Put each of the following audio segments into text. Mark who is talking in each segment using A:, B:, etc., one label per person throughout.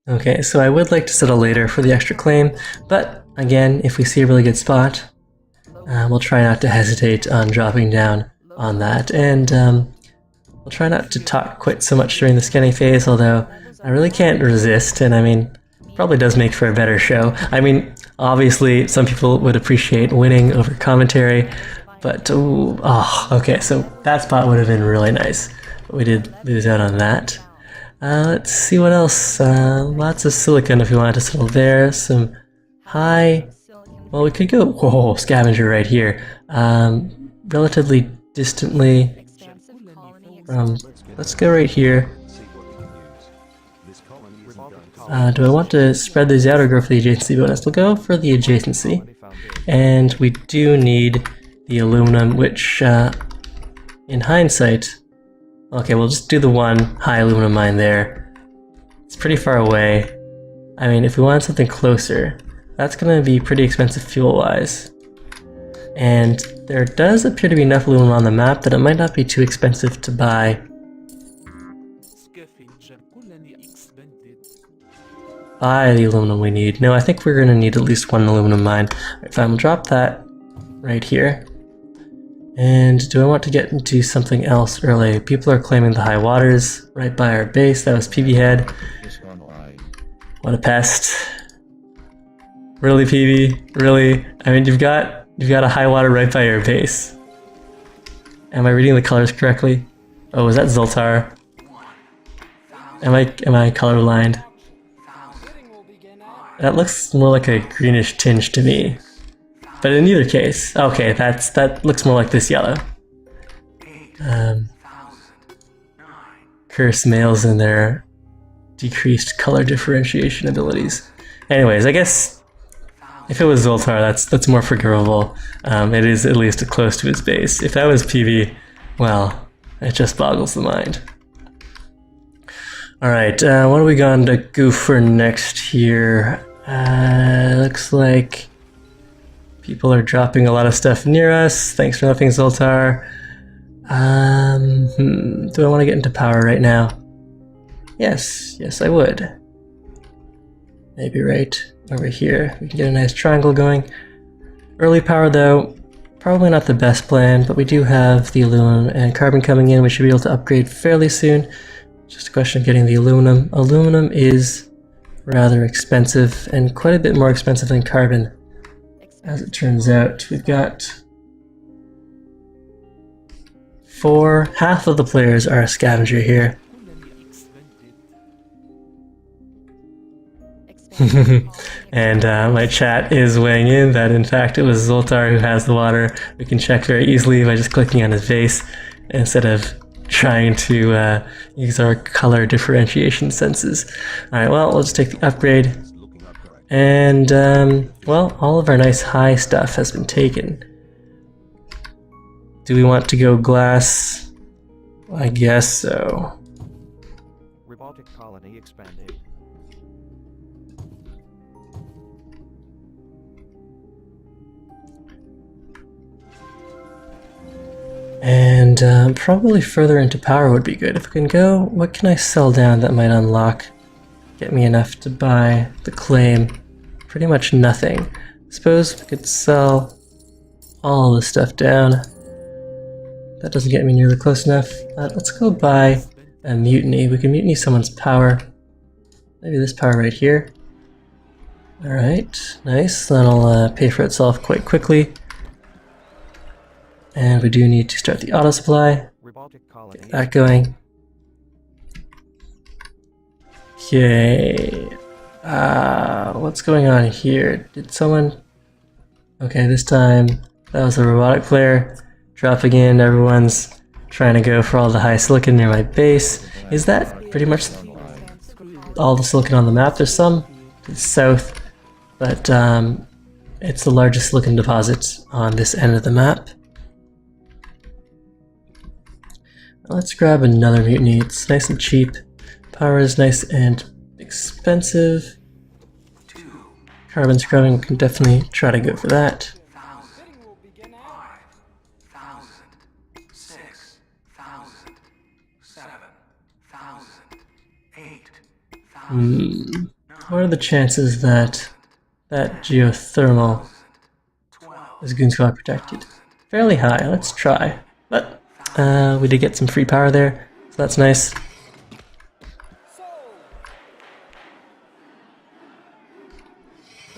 A: Okay, so I would like to settle later for the extra claim, but again, if we see a really good spot, we'll try not to hesitate on dropping down on that, and we'll try not to talk quite so much during the scanning phase, although I really can't resist, and I mean, probably does make for a better show. I mean, obviously, some people would appreciate winning over commentary, but ooh, oh, okay, so that spot would have been really nice, but we did lose out on that. Let's see what else. Lots of silicon if we wanted to settle there. Some high. Well, we could go. Whoa, scavenger right here. Relatively distantly from. Let's go right here. Do I want to spread these out or go for the adjacency bonus? We'll go for the adjacency. And we do need the aluminum, which, in hindsight, okay, we'll just do the one high aluminum mine there. It's pretty far away. I mean, if we want something closer, that's going to be pretty expensive fuel-wise. And there does appear to be enough aluminum on the map that it might not be too expensive to buy. Buy the aluminum we need. No, I think we're going to need at least one aluminum mine. Alright, fine, we'll drop that right here. And do I want to get into something else early? People are claiming the high waters right by our base. That was PB Head. What a pest. Really, PB? Really? I mean, you've got a high water right by your base. Am I reading the colors correctly? Oh, is that Zoltar? Am I colorblind? That looks more like a greenish tinge to me. But in either case, okay, that looks more like this yellow. Curse males and their decreased color differentiation abilities. Anyways, I guess if it was Zoltar, that's more forgivable. It is at least close to his base. If that was PV, well, it just boggles the mind. Alright, what are we going to go for next here? Looks like people are dropping a lot of stuff near us. Thanks for nothing, Zoltar. Do I want to get into power right now? Yes, I would. Maybe right over here. We can get a nice triangle going. Early power though, probably not the best plan, but we do have the aluminum and carbon coming in. We should be able to upgrade fairly soon. Just a question of getting the aluminum. Aluminum is rather expensive and quite a bit more expensive than carbon. As it turns out, we've got half of the players are a scavenger here. And my chat is weighing in that in fact it was Zoltar who has the water. We can check very easily by just clicking on his face instead of trying to use our color differentiation senses. Alright, well, let's take the upgrade. And, well, all of our nice high stuff has been taken. Do we want to go glass? I guess so.
B: Robotic colony expanded.
A: And probably further into power would be good. If we can go, what can I sell down that might unlock? Get me enough to buy the claim. Pretty much nothing. Suppose we could sell all the stuff down. That doesn't get me nearly close enough. Let's go buy a mutiny. We can mutiny someone's power. Maybe this power right here. Alright, nice. That'll pay for itself quite quickly. And we do need to start the auto supply. Get that going. Okay. What's going on here? Did someone... Okay, this time that was a robotic player dropping in. Everyone's trying to go for all the high silicon near my base. Is that pretty much all the silicon on the map? There's some to the south, but it's the largest silicon deposit on this end of the map. Let's grab another mutiny. It's nice and cheap. Power is nice and expensive. Carbon scrubbing, we can definitely try to go for that. What are the chances that that geothermal is Goon Squad protected? Fairly high. Let's try. But we did get some free power there, so that's nice.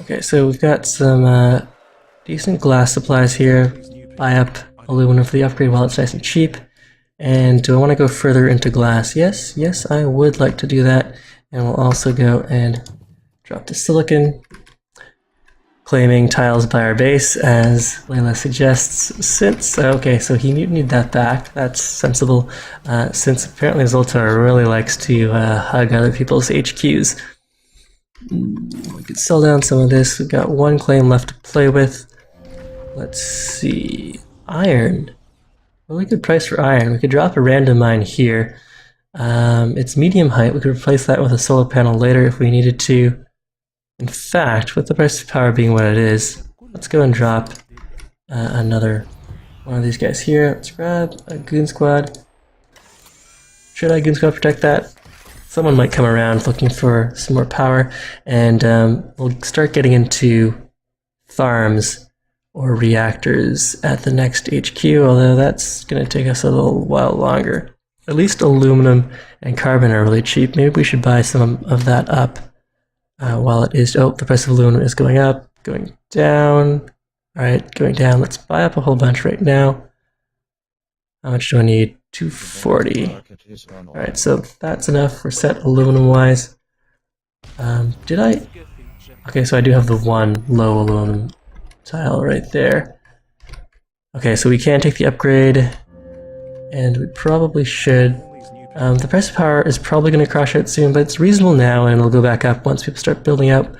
A: Okay, so we've got some decent glass supplies here. Buy up aluminum for the upgrade while it's nice and cheap. And do I want to go further into glass? Yes, yes, I would like to do that. And we'll also go and drop the silicon, claiming tiles by our base, as Layla suggests, since... Okay, so he mutinied that back. That's sensible, since apparently Zoltar really likes to hug other people's HQs. We could sell down some of this. We've got one claim left to play with. Let's see... Iron. Really good price for iron. We could drop a random mine here. It's medium height. We could replace that with a solar panel later if we needed to. In fact, with the price of power being what it is, let's go and drop another one of these guys here. Let's grab a Goon Squad. Should I Goon Squad protect that? Someone might come around looking for some more power, and we'll start getting into farms or reactors at the next HQ, although that's going to take us a little while longer. At least aluminum and carbon are really cheap. Maybe we should buy some of that up while it is... Oh, the price of aluminum is going up, going down. Alright, going down. Let's buy up a whole bunch right now. How much do I need? 240. Alright, so that's enough. We're set aluminum-wise. Did I... Okay, so I do have the one low aluminum tile right there. Okay, so we can take the upgrade, and we probably should. The price of power is probably going to crash out soon, but it's reasonable now, and it'll go back up once people start building up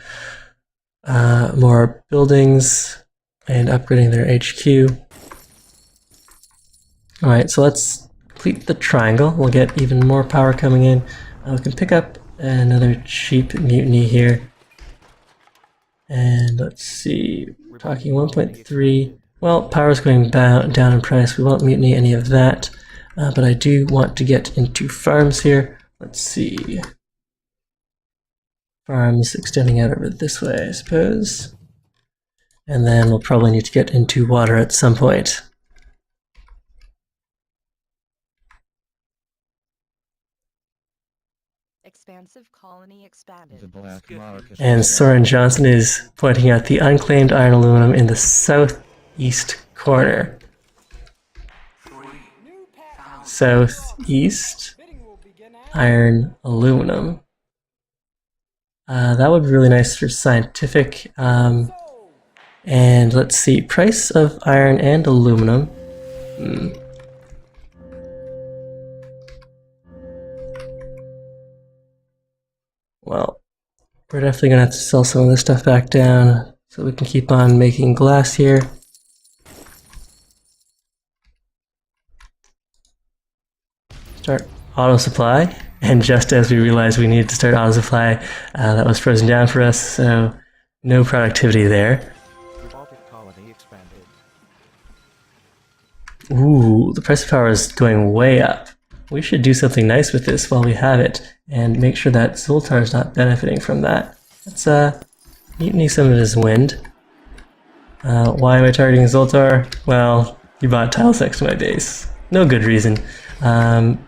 A: more buildings and upgrading their HQ. Alright, so let's complete the triangle. We'll get even more power coming in. We can pick up another cheap mutiny here. And let's see, we're talking 1.3. Well, power's going down in price. We won't mutiny any of that. But I do want to get into farms here. Let's see. Farms extending out over this way, I suppose. And then we'll probably need to get into water at some point.
C: Expansive colony expanded.
B: The black market.
A: And Soren Johnson is pointing out the unclaimed iron aluminum in the southeast corner. Southeast iron aluminum. That would be really nice for scientific. And let's see, price of iron and aluminum. Well, we're definitely gonna have to sell some of this stuff back down so we can keep on making glass here. Start auto supply, and just as we realized we needed to start auto supply, that was frozen down for us, so no productivity there.
B: Robotic colony expanded.
A: Ooh, the price of power is going way up. We should do something nice with this while we have it, and make sure that Zoltar is not benefiting from that. Let's mutiny some of his wind. Why am I targeting Zoltar? Well, he bought tiles next to my base. No good reason.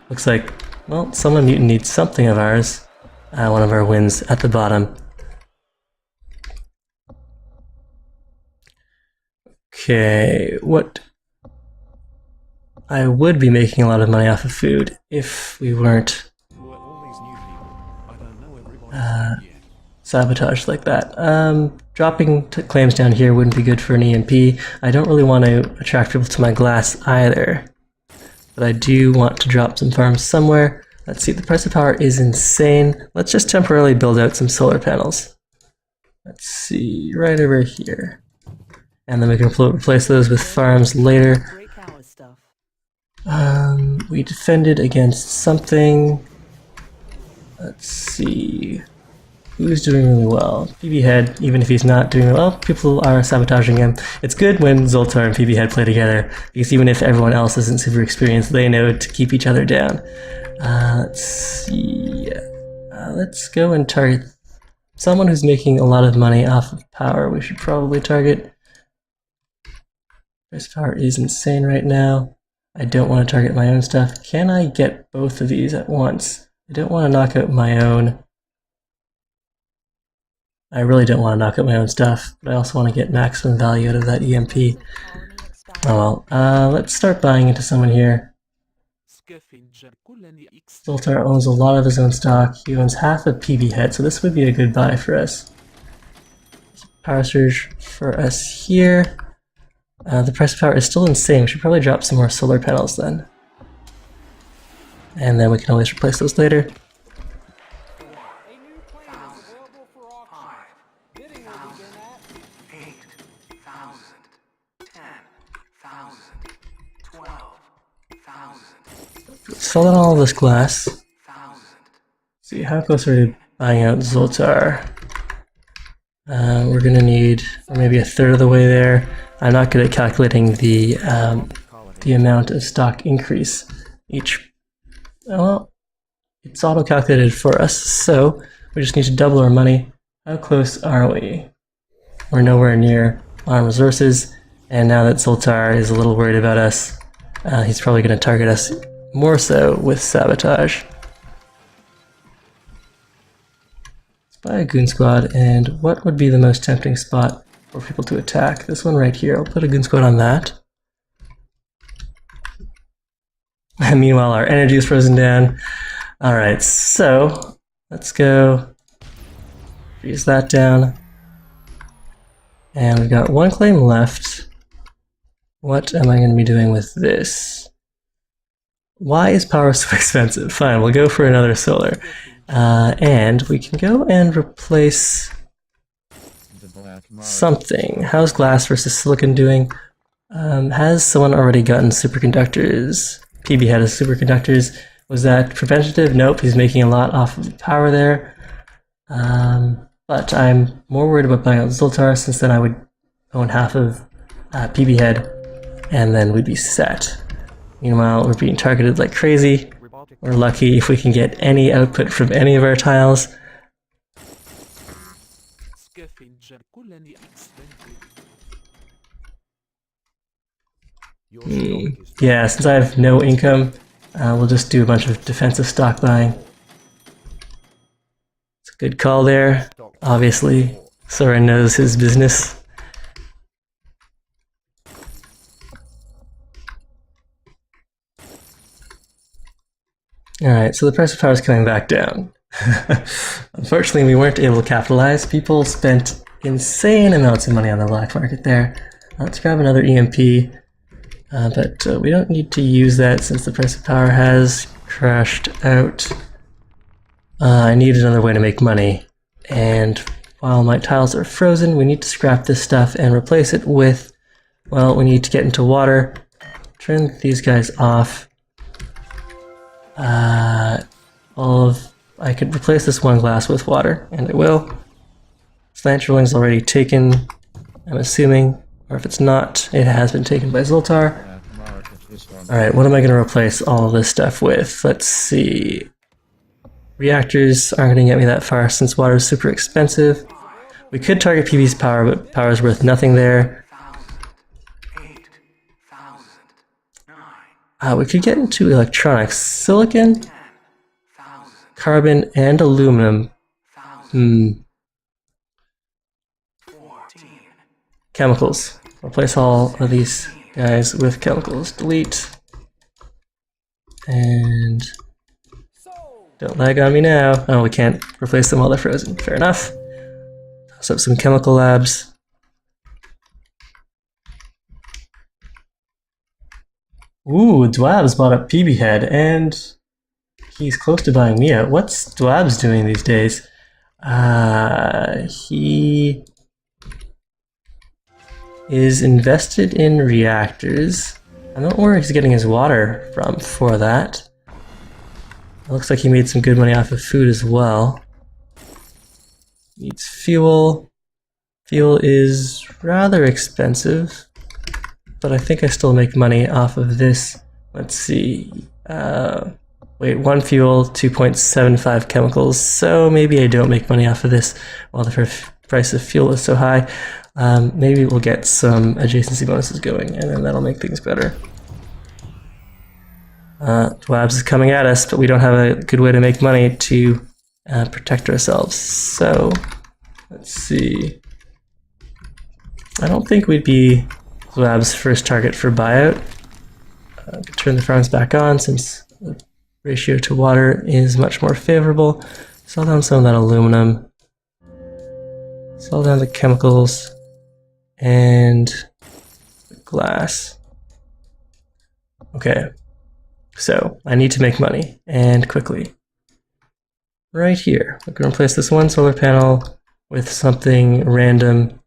A: Looks like, well, someone mutinied something of ours. One of our winds at the bottom. Okay, what... I would be making a lot of money off of food if we weren't sabotaged like that. Dropping claims down here wouldn't be good for an EMP. I don't really want to attract people to my glass either. But I do want to drop some farms somewhere. Let's see, the price of power is insane. Let's just temporarily build out some solar panels. Let's see, right over here. And then we can replace those with farms later. We defended against something. Let's see. Who's doing really well? PB Head, even if he's not doing well, people are sabotaging him. It's good when Zoltar and PB Head play together, because even if everyone else isn't super experienced, they know to keep each other down. Let's see. Let's go and target someone who's making a lot of money off of power. We should probably target. Price of power is insane right now. I don't want to target my own stuff. Can I get both of these at once? I don't want to knock out my own. I really don't want to knock out my own stuff, but I also want to get maximum value out of that EMP. Oh well, let's start buying into someone here. Zoltar owns a lot of his own stock. He owns half of PB head, so this would be a good buy for us. Power surge for us here. The price of power is still insane. We should probably drop some more solar panels then. And then we can always replace those later. Let's fill in all this glass. See, how close are we to buying out Zoltar? We're gonna need maybe a third of the way there. I'm not good at calculating the amount of stock increase each. Well, it's auto-calculated for us, so we just need to double our money. How close are we? We're nowhere near our resources, and now that Zoltar is a little worried about us, he's probably going to target us more so with sabotage. Let's buy a goon squad, and what would be the most tempting spot for people to attack? This one right here. I'll put a goon squad on that. And meanwhile, our energy is frozen down. Alright, so let's go freeze that down. And we've got one claim left. What am I going to be doing with this? Why is power so expensive? Fine, we'll go for another solar. And we can go and replace something. How's glass versus silicon doing? Has someone already gotten superconductors? PB had his superconductors. Was that preventative? Nope, he's making a lot off of the power there. But I'm more worried about buying out Zoltar, since then I would own half of PB head, and then we'd be set. Meanwhile, we're being targeted like crazy. We're lucky if we can get any output from any of our tiles. Yeah, since I have no income, we'll just do a bunch of defensive stock buying. It's a good call there. Obviously, Soren knows his business. Alright, so the price of power is coming back down. Unfortunately, we weren't able to capitalize. People spent insane amounts of money on the black market there. Let's grab another EMP. But we don't need to use that since the price of power has crashed out. I need another way to make money. And while my tiles are frozen, we need to scrap this stuff and replace it with, well, we need to get into water. Turn these guys off. I could replace this one glass with water, and I will. Slant drilling's already taken, I'm assuming. Or if it's not, it has been taken by Zoltar. Alright, what am I going to replace all of this stuff with? Let's see. Reactors aren't going to get me that far since water is super expensive. We could target PB's power, but power is worth nothing there. We could get into electronics. Silicon, carbon, and aluminum. Chemicals. Replace all of these guys with chemicals. Delete. And don't lag on me now. Oh, we can't replace them while they're frozen. Fair enough. Toss up some chemical labs. Ooh, Dwab's bought up PB head, and he's close to buying me out. What's Dwab's doing these days? He is invested in reactors. I don't know where he's getting his water from for that. It looks like he made some good money off of food as well. Needs fuel. Fuel is rather expensive, but I think I still make money off of this. Let's see. Wait, 1 fuel, 2.75 chemicals, so maybe I don't make money off of this while the price of fuel is so high. Maybe we'll get some adjacency bonuses going, and then that'll make things better. Dwabs is coming at us, but we don't have a good way to make money to protect ourselves. So, let's see. I don't think we'd be Dwab's first target for buyout. Turn the farms back on since the ratio to water is much more favorable. Sell down some of that aluminum. Sell down the chemicals and the glass. Okay, so I need to make money, and quickly. Right here, we're going to replace this one solar panel with something random.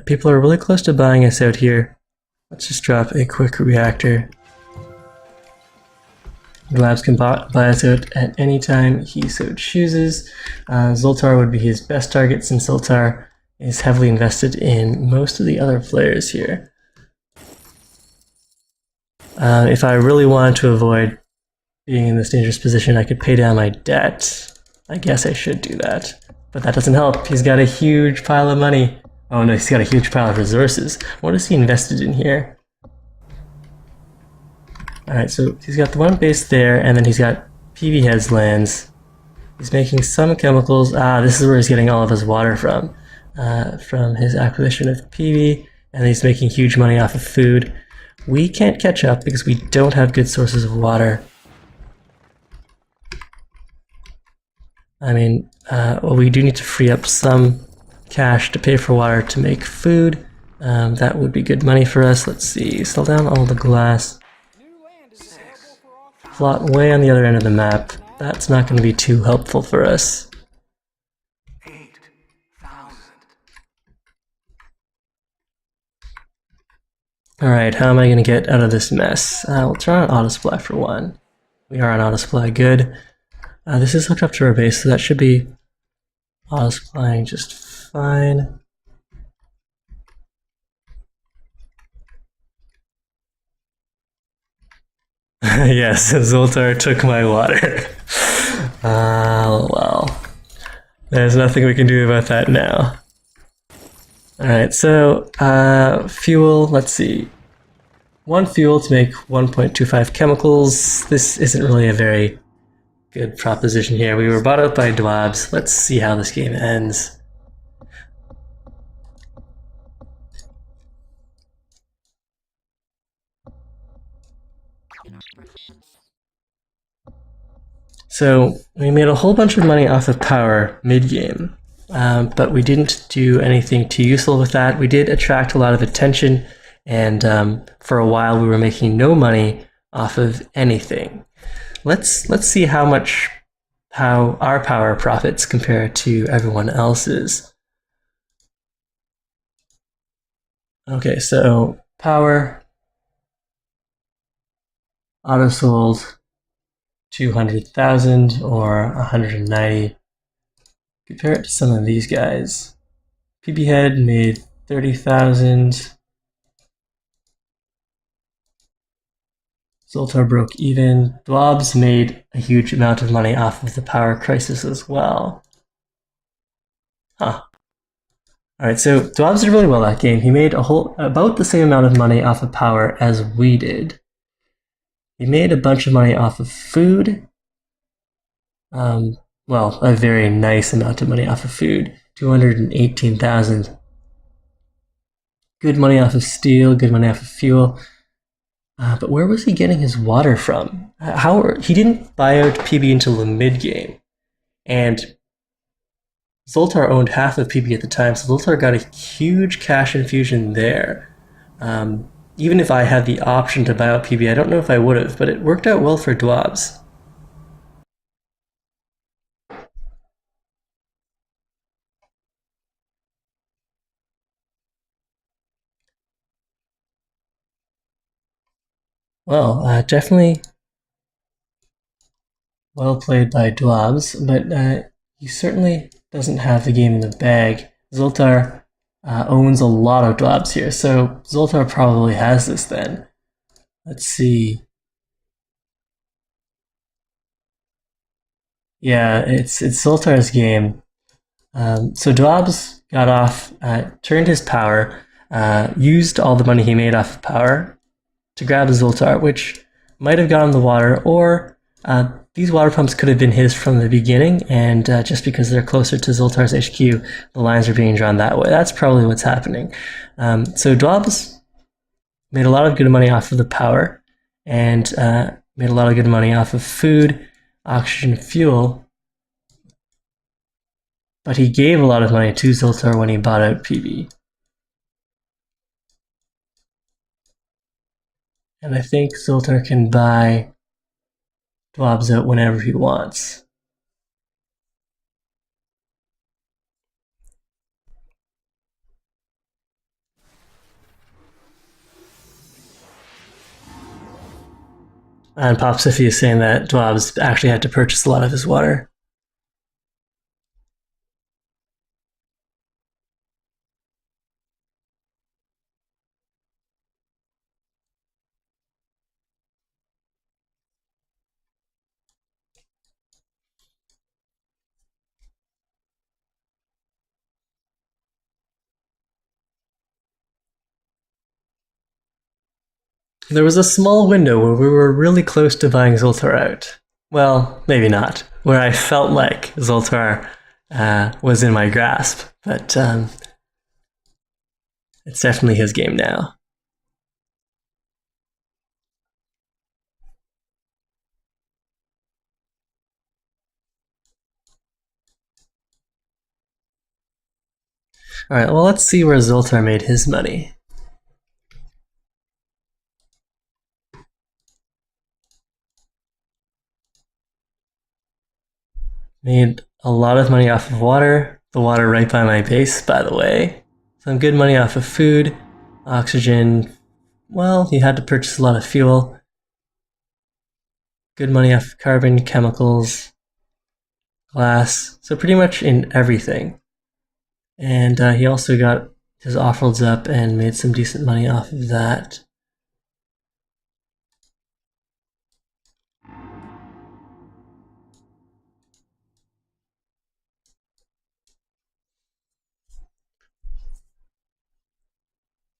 A: People are really close to buying us out here. Let's just drop a quick reactor. Labs can buy us out at any time he so chooses. Zoltar would be his best target since Zoltar is heavily invested in most of the other players here. If I really wanted to avoid being in this dangerous position, I could pay down my debt. I guess I should do that. But that doesn't help. He's got a huge pile of money. Oh no, he's got a huge pile of resources. What is he invested in here? Alright, so he's got the one base there, and then he's got PV heads lands. He's making some chemicals. This is where he's getting all of his water from his acquisition of PV, and he's making huge money off of food. We can't catch up because we don't have good sources of water. I mean, well, we do need to free up some cash to pay for water to make food. That would be good money for us. Let's see, sell down all the glass. Plot way on the other end of the map. That's not going to be too helpful for us.
D: 8,000.
A: Alright, how am I going to get out of this mess? We'll try on auto supply for one. We are on auto supply, good. This is hooked up to our base, so that should be auto supplying just fine. Yes, Zoltar took my water. Well. There's nothing we can do about that now. Alright, so, fuel, let's see. 1 fuel to make 1.25 chemicals. This isn't really a very good proposition here. We were bought out by Dwabs. Let's see how this game ends. So we made a whole bunch of money off of power mid-game, but we didn't do anything too useful with that. We did attract a lot of attention, and for a while we were making no money off of anything. Let's see how our power profits compare to everyone else's. Okay, so power auto sold 200,000 or 190. Compare it to some of these guys. PB Head made 30,000. Zoltar broke even. Dwabs made a huge amount of money off of the power crisis as well. Huh. Alright, so Dwabs did really well that game. He made about the same amount of money off of power as we did. He made a bunch of money off of food. Well, a very nice amount of money off of food. 218,000. Good money off of steel, good money off of fuel. But where was he getting his water from? He didn't buy out PB until the mid-game. And Zoltar owned half of PB at the time, so Zoltar got a huge cash infusion there. Even if I had the option to buy out PB, I don't know if I would have, but it worked out well for Dwabs. Well, definitely well played by Dwabs, but he certainly doesn't have the game in the bag. Zoltar owns a lot of Dwabs here, so Zoltar probably has this then. Let's see. Yeah, it's Zoltar's game. So Dwabs got off, turned his power, used all the money he made off of power to grab Zoltar, which might have got him the water, or these water pumps could have been his from the beginning, and just because they're closer to Zoltar's HQ, the lines are being drawn that way. That's probably what's happening. So Dwabs made a lot of good money off of the power, and made a lot of good money off of food, oxygen, fuel, but he gave a lot of money to Zoltar when he bought out PB. And I think Zoltar can buy Dwabs out whenever he wants. And Popsify is saying that Dwabs actually had to purchase a lot of his water. There was a small window where we were really close to buying Zoltar out. Well, maybe not. Where I felt like Zoltar was in my grasp, but it's definitely his game now. Alright, well, let's see where Zoltar made his money. Made a lot of money off of water. The water right by my base, by the way. Some good money off of food, oxygen. Well, he had to purchase a lot of fuel. Good money off of carbon, chemicals, glass. So pretty much in everything. And he also got his Offworlds up and made some decent money off of that.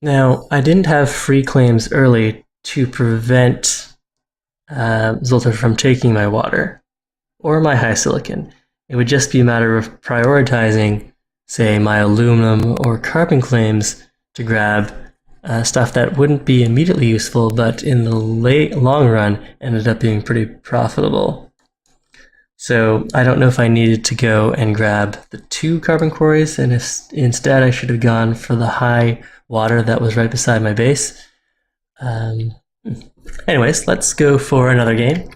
A: Now, I didn't have free claims early to prevent Zoltar from taking my water or my high silicon. It would just be a matter of prioritizing, say, my aluminum or carbon claims to grab stuff that wouldn't be immediately useful, but in the long run ended up being pretty profitable. So I don't know if I needed to go and grab the 2 carbon quarries, and if instead I should have gone for the high water that was right beside my base. Anyways, let's go for another game.